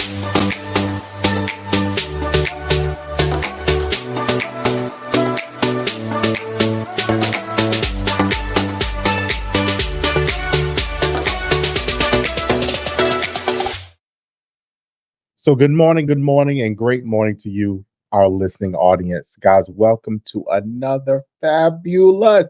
So good morning, and great morning to you, our listening audience. Guys, welcome to another fabulous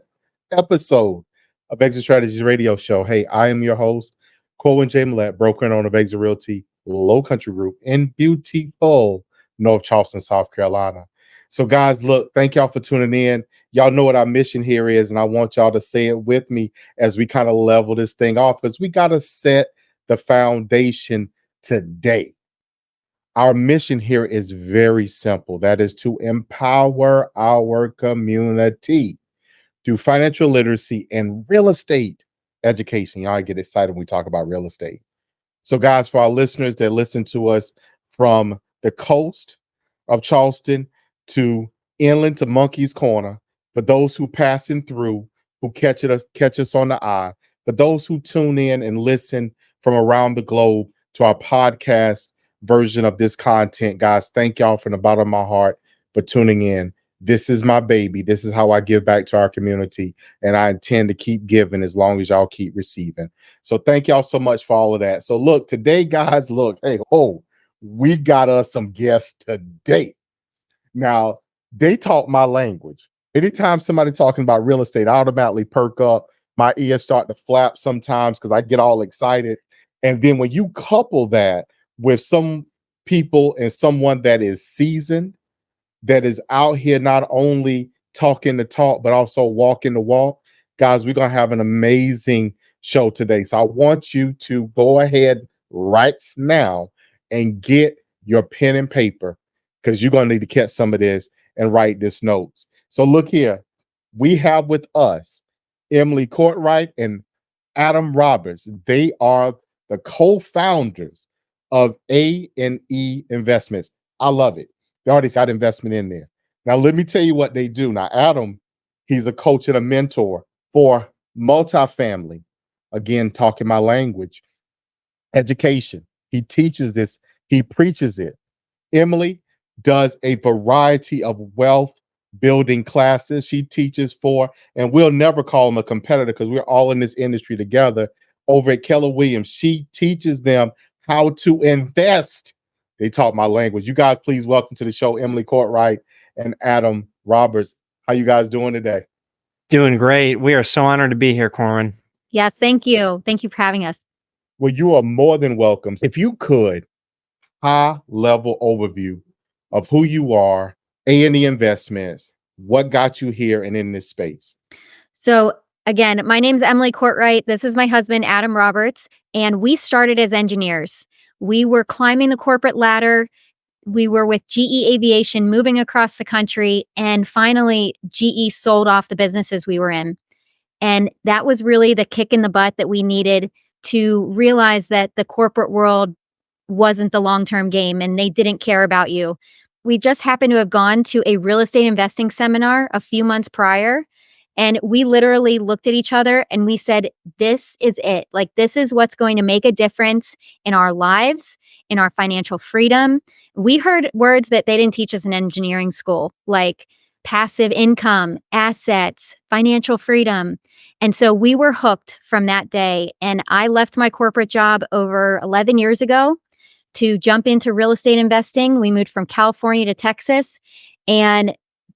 episode of Exit Strategies Radio Show. Hey, I am your host, Corwyn J. Millett, broker and owner of Exit Realty Low Country Group in beautiful North Charleston, South Carolina. So guys, look, thank y'all for tuning in. Y'all know what our mission here is, and I want y'all to say it with me as we kind of level this thing off, because we got to set the foundation today. Our mission here is very simple. That is to empower our community through financial literacy and real estate education. Y'all get excited when we talk about real estate. So guys, for our listeners that listen to us from the coast of Charleston to inland to Monkey's Corner, for those who passing through, who catch us on the eye, for those who tune in and listen from around the globe to our podcast version of this content, guys, thank y'all from the bottom of my heart for tuning in. This is my baby. This is how I give back to our community, and I intend to keep giving as long as y'all keep receiving. So thank y'all so much for all of that. So look, today, guys, we got us some guests today. Now, they talk my language. Anytime somebody talking about real estate, I automatically perk up. My ears start to flap sometimes because I get all excited. And then when you couple that with some people and someone that is seasoned, that is out here not only talking the talk, but also walking the walk, guys, we're going to have an amazing show today. So I want you to go ahead right now and get your pen and paper, because you're going to need to catch some of this and write this notes. So look here, we have with us Emily Cortright and Adam Roberts. They are the co-founders of A&E Investments. I love it. They already got investment in there. Now, let me tell you what they do. Now, Adam, he's a coach and a mentor for multifamily. Again, talking my language. Education. He teaches this. He preaches it. Emily does a variety of wealth building classes. She teaches for, and we'll never call them a competitor because we're all in this industry together, over at Keller Williams. She teaches them how to invest. They taught my language. You guys, please welcome to the show, Emily Cortright and Adam Roberts. How you guys doing today? Doing great. We are so honored to be here, Corwyn. Yes, thank you. Thank you for having us. Well, you are more than welcome. If you could, high-level overview of who you are, A&E Investments, what got you here and in this space? So again, my name's Emily Cortright. This is my husband, Adam Roberts, and we started as engineers. We were climbing the corporate ladder. We were with GE Aviation, moving across the country, and finally, GE sold off the businesses we were in. And that was really the kick in the butt that we needed to realize that the corporate world wasn't the long-term game and they didn't care about you. We just happened to have gone to a real estate investing seminar a few months prior, and we literally looked at each other and we said, this is it. Like, this is what's going to make a difference in our lives, in our financial freedom. We heard words that they didn't teach us in engineering school, like passive income, assets, financial freedom. And so we were hooked from that day. And I left my corporate job over 11 years ago to jump into real estate investing. We moved from California to Texas, and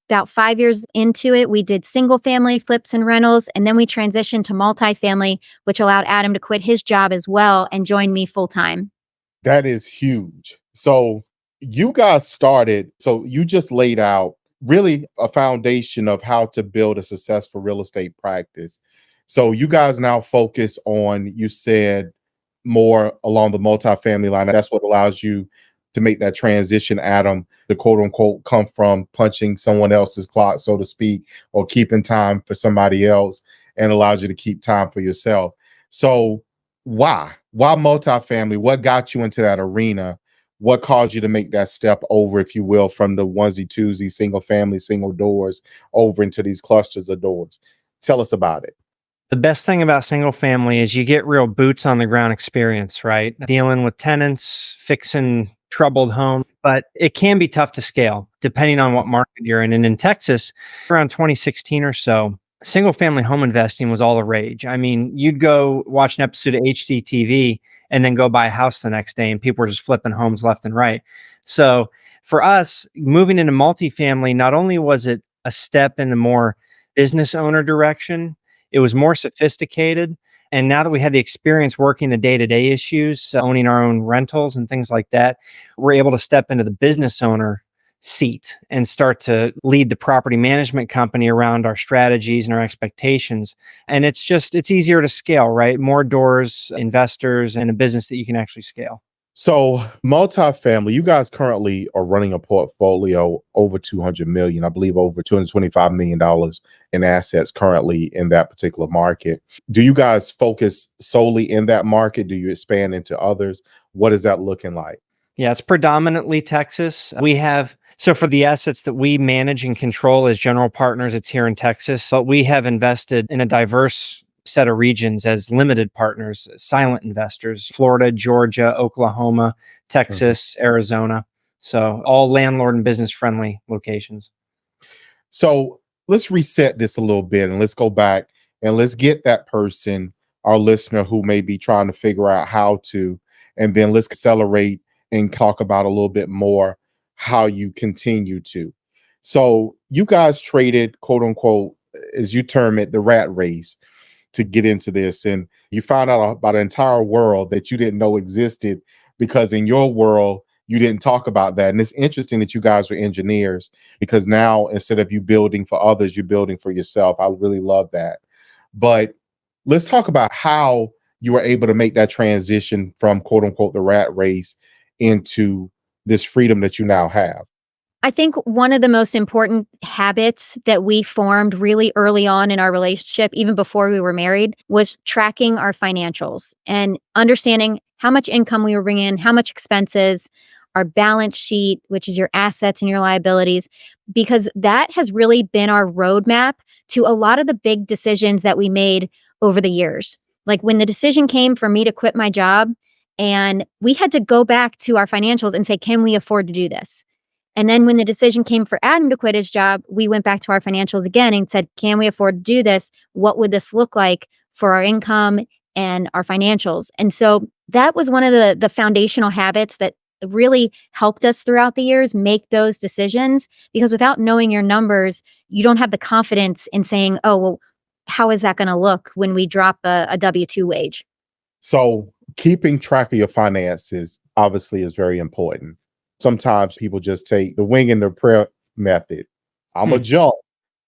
about 5 years into it, we did single family flips and rentals, and then we transitioned to multifamily, which allowed Adam to quit his job as well and join me full time. That is huge. So you guys started, so you just laid out really a foundation of how to build a successful real estate practice. So you guys now focus on, you said, more along the multifamily line. That's what allows you to make that transition, Adam, to quote unquote come from punching someone else's clock, so to speak, or keeping time for somebody else, and allows you to keep time for yourself. So why multifamily? What got you into that arena? What caused you to make that step over, if you will, from the onesie twosie, single family, single doors over into these clusters of doors? Tell us about it. The best thing about single family is you get real boots on the ground experience, right? Dealing with tenants, fixing troubled homes, but it can be tough to scale depending on what market you're in. And in Texas, around 2016 or so, single family home investing was all the rage. I mean, you'd go watch an episode of HGTV and then go buy a house the next day, and people were just flipping homes left and right. So for us, moving into multifamily, not only was it a step in the more business owner direction, it was more sophisticated. And now that we had the experience working the day-to-day issues, owning our own rentals and things like that, we're able to step into the business owner seat and start to lead the property management company around our strategies and our expectations. And it's easier to scale, right? More doors, investors, and a business that you can actually scale. So multifamily, you guys currently are running a portfolio over 200 million, I believe over $225 million in assets currently in that particular market. Do you guys focus solely in that market? Do you expand into others? What is that looking like? Yeah, it's predominantly Texas. So for the assets that we manage and control as general partners, it's here in Texas, but we have invested in a diverse set of regions as limited partners, silent investors: Florida, Georgia, Oklahoma, Texas, Arizona. So all landlord and business friendly locations. So let's reset this a little bit and let's go back and let's get that person, our listener, who may be trying to figure out how to, and then let's accelerate and talk about a little bit more how you continue to. So you guys traded, quote unquote, as you term it, the rat race to get into this. And you found out about an entire world that you didn't know existed because in your world, you didn't talk about that. And it's interesting that you guys are engineers because now instead of you building for others, you're building for yourself. I really love that. But let's talk about how you were able to make that transition from, quote unquote, the rat race into this freedom that you now have. I think one of the most important habits that we formed really early on in our relationship, even before we were married, was tracking our financials and understanding how much income we were bringing in, how much expenses, our balance sheet, which is your assets and your liabilities, because that has really been our roadmap to a lot of the big decisions that we made over the years. Like when the decision came for me to quit my job, and we had to go back to our financials and say, can we afford to do this? And then when the decision came for Adam to quit his job, we went back to our financials again and said, can we afford to do this? What would this look like for our income and our financials? And so that was one of the foundational habits that really helped us throughout the years make those decisions, because without knowing your numbers, you don't have the confidence in saying, oh, well, how is that going to look when we drop a W-2 wage? So keeping track of your finances obviously is very important. Sometimes people just take the wing and the prayer method. I'm a jump.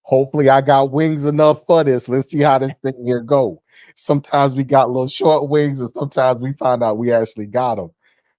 Hopefully I got wings enough for this. Let's see how this thing here go. Sometimes we got little short wings and sometimes we find out we actually got them.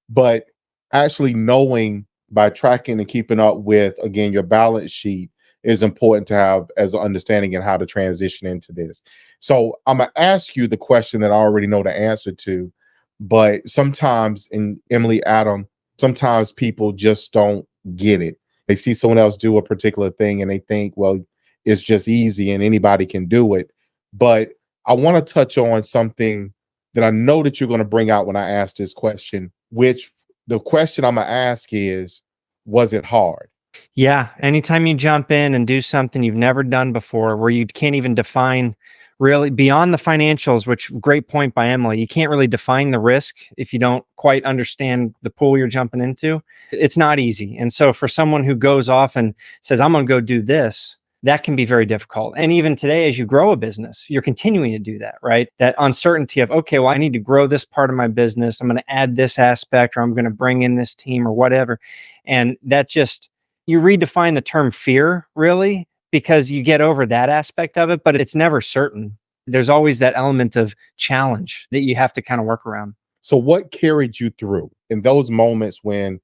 But actually knowing by tracking and keeping up with, again, your balance sheet is important to have as an understanding in how to transition into this. So I'm going to ask you the question that I already know the answer to, but sometimes, in Emily, Adam, sometimes people just don't get it. They see someone else do a particular thing and they think, well, it's just easy and anybody can do it. But I want to touch on something that I know that you're going to bring out when I ask this question, which the question I'm going to ask is, was it hard? Yeah. Anytime you jump in and do something you've never done before, where you can't even define really beyond the financials, which great point by Emily, you can't really define the risk if you don't quite understand the pool you're jumping into. It's not easy. And so for someone who goes off and says, I'm going to go do this, that can be very difficult. And even today, as you grow a business, you're continuing to do that, right? That uncertainty of, okay, well, I need to grow this part of my business. I'm going to add this aspect, or I'm going to bring in this team or whatever. And that just, you redefine the term fear, really, because you get over that aspect of it, but it's never certain. There's always that element of challenge that you have to kind of work around. So what carried you through in those moments when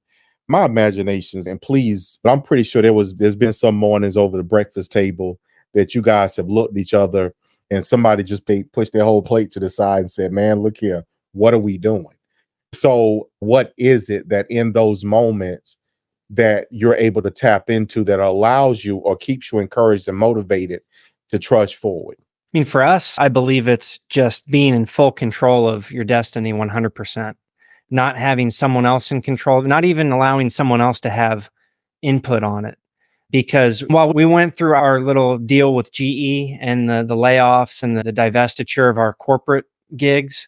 my imaginations, and please, but I'm pretty sure there's been some mornings over the breakfast table that you guys have looked at each other and somebody just pushed their whole plate to the side and said, man, look here, what are we doing? So what is it that in those moments that you're able to tap into that allows you or keeps you encouraged and motivated to trudge forward? mean, for us, I believe it's just being in full control of your destiny 100%, not having someone else in control, not even allowing someone else to have input on it. Because while we went through our little deal with GE and the layoffs and the divestiture of our corporate gigs,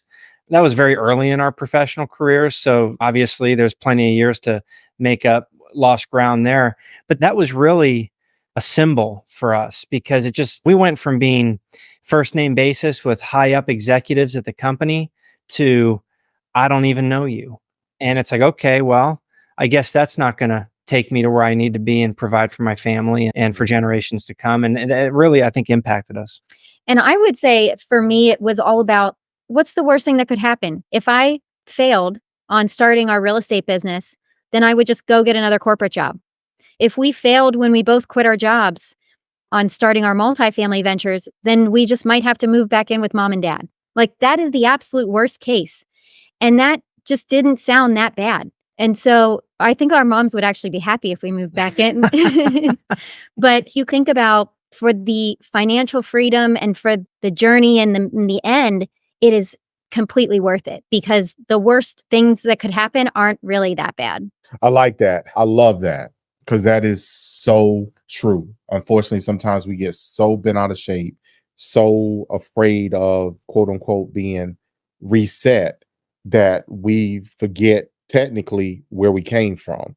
that was very early in our professional careers. So obviously there's plenty of years to make up lost ground there. But that was really a symbol for us because we went from being first name basis with high up executives at the company to I don't even know you. And it's like, okay, well, I guess that's not going to take me to where I need to be and provide for my family and for generations to come. And it really, I think, impacted us. And I would say for me, it was all about what's the worst thing that could happen? If I failed on starting our real estate business, then I would just go get another corporate job. If we failed when we both quit our jobs on starting our multifamily ventures, then we just might have to move back in with mom and dad. Like that is the absolute worst case. And that just didn't sound that bad. And so I think our moms would actually be happy if we moved back in. But you think about for the financial freedom and for the journey and in the end, it is completely worth it because the worst things that could happen aren't really that bad. I like that. I love that because that is so true. Unfortunately, sometimes we get so bent out of shape, so afraid of quote unquote being reset that we forget technically where we came from.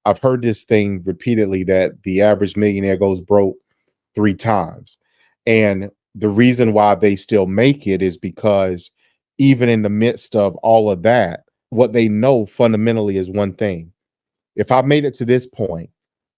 I've heard this thing repeatedly that the average millionaire goes broke 3 times. And the reason why they still make it is because even in the midst of all of that, what they know fundamentally is one thing. If I made it to this point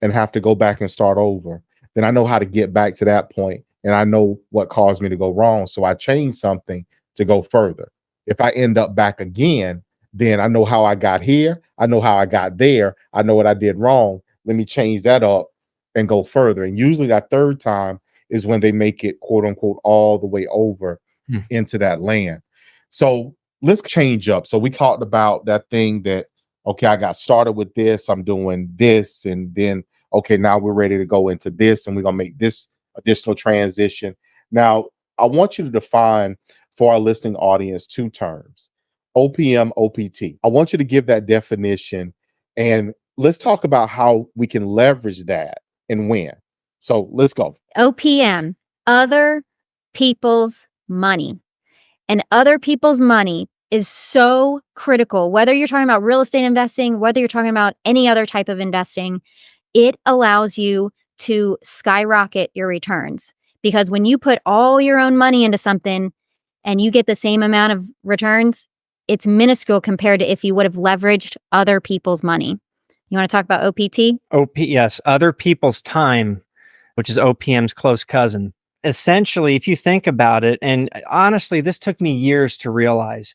and have to go back and start over, then I know how to get back to that point and I know what caused me to go wrong. So I change something to go further. If I end up back again, then I know how I got here. I know how I got there. I know what I did wrong. Let me change that up and go further. And usually that third time is when they make it quote unquote all the way over into that land. So let's change up. So we talked about that thing that, okay, I got started with this, I'm doing this, and then, okay, now we're ready to go into this, and we're gonna make this additional transition. Now, I want you to define for our listening audience 2 terms, OPM, OPT. I want you to give that definition, and let's talk about how we can leverage that and when. So let's go. OPM, other people's money. And other people's money is so critical, whether you're talking about real estate investing, whether you're talking about any other type of investing, it allows you to skyrocket your returns. Because when you put all your own money into something and you get the same amount of returns, it's minuscule compared to if you would have leveraged other people's money. You want to talk about OPT? Yes, other people's time, which is OPM's close cousin. Essentially, if you think about it, and honestly, this took me years to realize,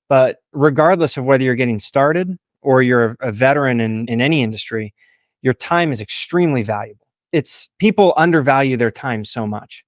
but regardless of whether you're getting started or you're a veteran in any industry, your time is extremely valuable. People undervalue their time so much.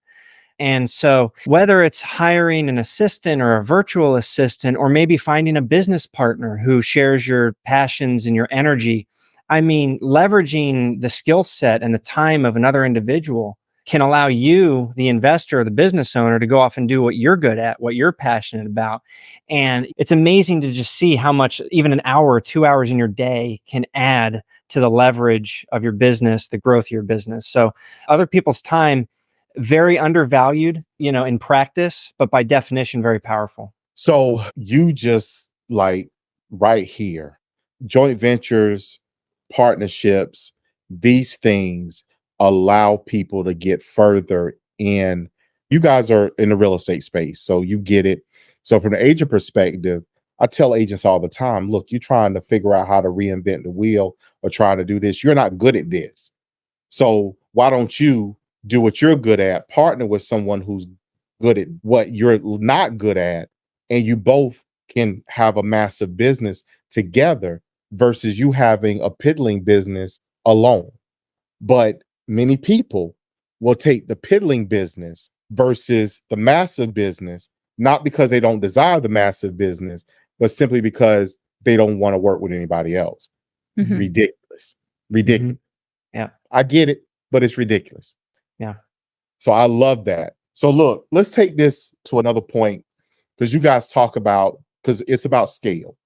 And so whether it's hiring an assistant or a virtual assistant, or maybe finding a business partner who shares your passions and your energy, I mean, leveraging the skill set and the time of another individual can allow you, the investor or the business owner, to go off and do what you're good at, what you're passionate about. And it's amazing to just see how much even an hour or 2 hours in your day can add to the leverage of your business, the growth of your business. So other people's time, very undervalued, in practice, but by definition, very powerful. So you just like right here, joint ventures, partnerships, these things allow people to get further in. You guys are in the real estate space, so you get it. So from the agent perspective, I tell agents all the time, look, you're trying to figure out how to reinvent the wheel or trying to do this. You're not good at this. So why don't you do what you're good at, partner with someone who's good at what you're not good at, and you both can have a massive business together versus you having a piddling business alone. But many people will take the piddling business versus the massive business, not because they don't desire the massive business, but simply because they don't want to work with anybody else. Mhm. Ridiculous. Yeah. I get it, but it's ridiculous. Yeah. So I love that. So look, let's take this to another point because you guys talk about, because it's about scale.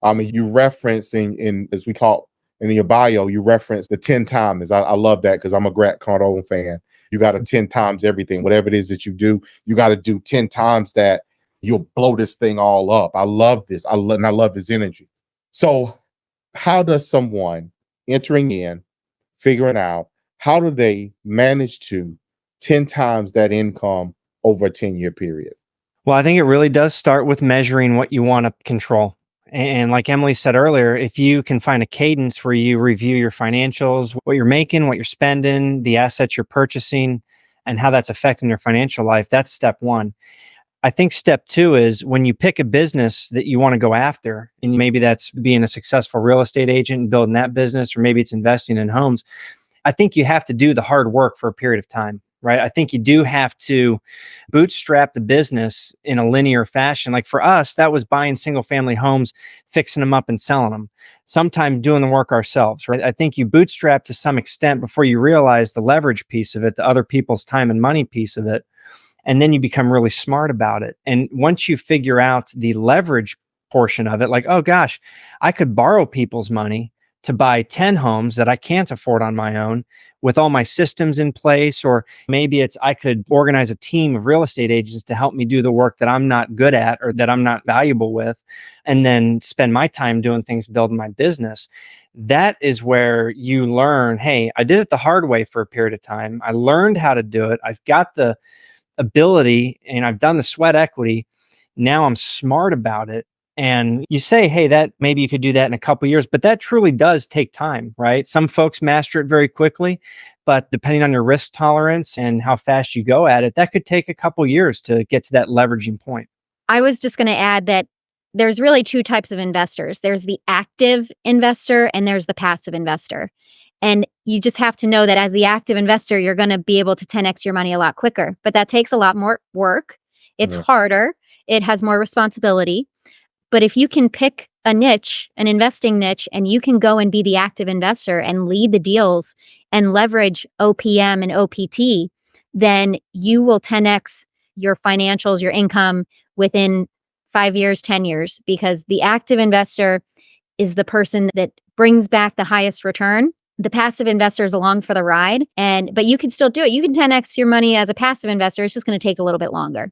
You reference in as we call in your bio, you reference the 10 times. I love that because I'm a Grant Cardone fan. You got to 10 times everything, whatever it is that you do, you got to do 10 times that. You'll blow this thing all up. I love this. I love his energy. So how does someone entering in, figuring out, how do they manage to 10 times that income over a 10-year period? Well, I think it really does start with measuring what you want to control. And like Emily said earlier, if you can find a cadence where you review your financials, what you're making, what you're spending, the assets you're purchasing, and how that's affecting your financial life, that's step one. I think step two is when you pick a business that you want to go after, and maybe that's being a successful real estate agent and building that business, or maybe it's investing in homes. I think you have to do the hard work for a period of time, right? I think you do have to bootstrap the business in a linear fashion. Like for us, that was buying single family homes, fixing them up and selling them, sometimes doing the work ourselves, right? I think you bootstrap to some extent before you realize the leverage piece of it, the other people's time and money piece of it. And then you become really smart about it. And once you figure out the leverage portion of it, like, oh gosh, I could borrow people's money to buy 10 homes that I can't afford on my own with all my systems in place. Or maybe it's, I could organize a team of real estate agents to help me do the work that I'm not good at or that I'm not valuable with, and then spend my time doing things, building my business. That is where you learn, hey, I did it the hard way for a period of time. I learned how to do it. I've got the ability and I've done the sweat equity. Now I'm smart about it. And you say, hey, that maybe you could do that in a couple of years, but that truly does take time, right? Some folks master it very quickly, but depending on your risk tolerance and how fast you go at it, that could take a couple of years to get to that leveraging point. I was just going to add that there's really two types of investors. There's the active investor and there's the passive investor. And you just have to know that as the active investor, you're going to be able to 10x your money a lot quicker. But that takes a lot more work. It's harder. It has more responsibility. But if you can pick a niche, an investing niche, and you can go and be the active investor and lead the deals and leverage OPM and OPT, then you will 10x your financials, your income within 5 years, 10 years, because the active investor is the person that brings back the highest return. The passive investor is along for the ride, but you can still do it. You can 10x your money as a passive investor. It's just going to take a little bit longer.